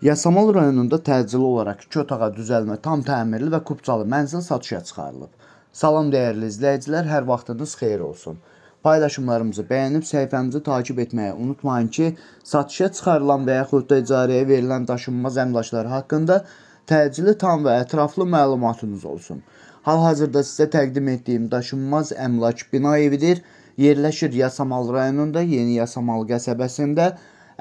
Yasamal rayonunda təcili olaraq 2 otağa düzəlmə, tam təmirli və kubcalı mənzil satışa çıxarılıb. Salam dəyərli izləyicilər, hər vaxtınız xeyir olsun. Paylaşımlarımızı bəyənib səhifəmizi takib etməyi unutmayın ki, satışa çıxarılan və yaxud da icarəyə verilən daşınmaz əmlaklar haqqında təcili, tam və ətraflı məlumatınız olsun. Hal-hazırda sizə təqdim etdiyim daşınmaz əmlak bina evidir. Yerləşir Yasamal rayonunda, Yeni Yasamal qəsəbəsində,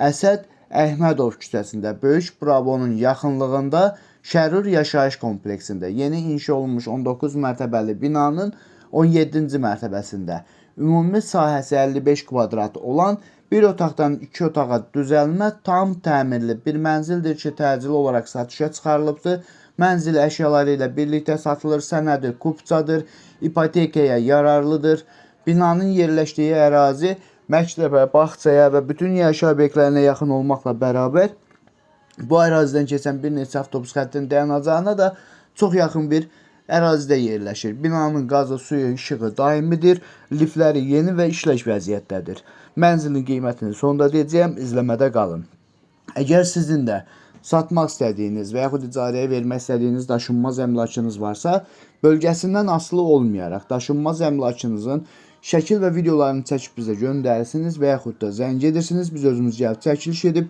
Əsəd Əhmədov küçəsində, Böyük Brabonun yaxınlığında Şərur yaşayış kompleksində yeni inşa olunmuş 19 mərtəbəli binanın 17-ci mərtəbəsində ümumi sahəsi 55 kvadrat olan bir otaqdan 2 otağa düzəlmə, tam təmirli bir mənzildir ki, təcili olaraq satışa çıxarılıbdır. Mənzil əşyaları ilə birlikdə satılır, sənədi kubcadır, ipotekaya yararlıdır. Binanın yerləşdiyi ərazi məktəbə, bağçaya və bütün yaşayış obyektlərinə yaxın olmaqla bərabər bu ərazidən keçən bir neçə avtobus xəttinin dayanacağına da çox yaxın bir ərazidə yerləşir. Binanın qazı, suyu, işığı daimidir, liftləri yeni və işlək vəziyyətdədir. Mənzilin qiymətini sonda deyəcəyəm, izləmədə qalın. Əgər sizin də satmaq istədiyiniz və yaxud icarəyə vermək istədiyiniz daşınmaz əmlakınız varsa, bölgəsindən asılı olmayaraq daşınmaz əmlakınızın şəkil və videolarını çəkib bizə göndərirsiniz və yaxud da zəng edirsiniz. Biz özümüz gəlib çəkiliş edib,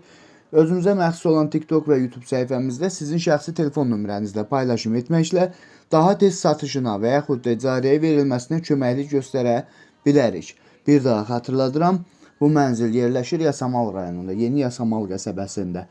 özümüzə məxsus olan TikTok və YouTube səhifəmizdə sizin şəxsi telefon nömrənizlə paylaşım etməklə daha tez satışına və yaxud da icarəyə verilməsinə köməklik göstərə bilərik. Bir daha xatırladıram, bu mənzil yerləşir Yasamal rayonunda, Yeni Yasamal qəsəbəsində,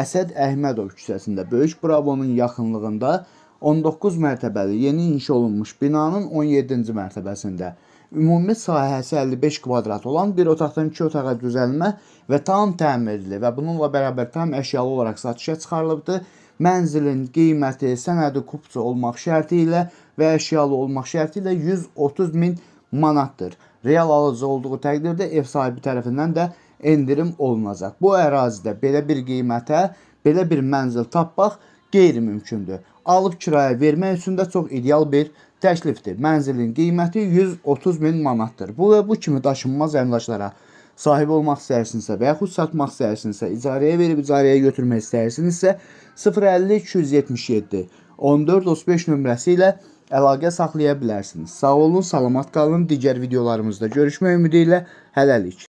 Əsəd Əhmədov küçəsində, Böyük Brabonun yaxınlığında 19 mərtəbəli yeni inşa olunmuş binanın 17-ci mərtəbəsində ümumi sahəsi 55 kvadrat olan bir otaqdan 2 otağa düzəlmə və tam təmirli və bununla bərabər tam əşyalı olaraq satışa çıxarılıbdır. Mənzilin qiyməti sənədi kubca olmaq şərti ilə və əşyalı olmaq şərti ilə 130 min manatdır. Real alıcı olduğu təqdirdə ev sahibi tərəfindən də endirim olunacaq. Bu ərazidə belə bir qiymətə, belə bir mənzil tapmaq qeyri-mümkündür. Alıb kirayə vermək üçün də çox ideal bir təklifdir. Mənzilin qiyməti 130 min manatdır. Bu və bu kimi daşınmaz əmlaklara sahib olmaq istəyirsinizsə və yaxud satmaq istəyirsinizsə, icarəyə verib icarəyə götürmək istəyirsinizsə 050 277 14 35 nömrəsi ilə əlaqə saxlaya bilərsiniz. Sağ olun, salamat qalın. Digər videolarımızda görüşmək ümidi ilə hələlik.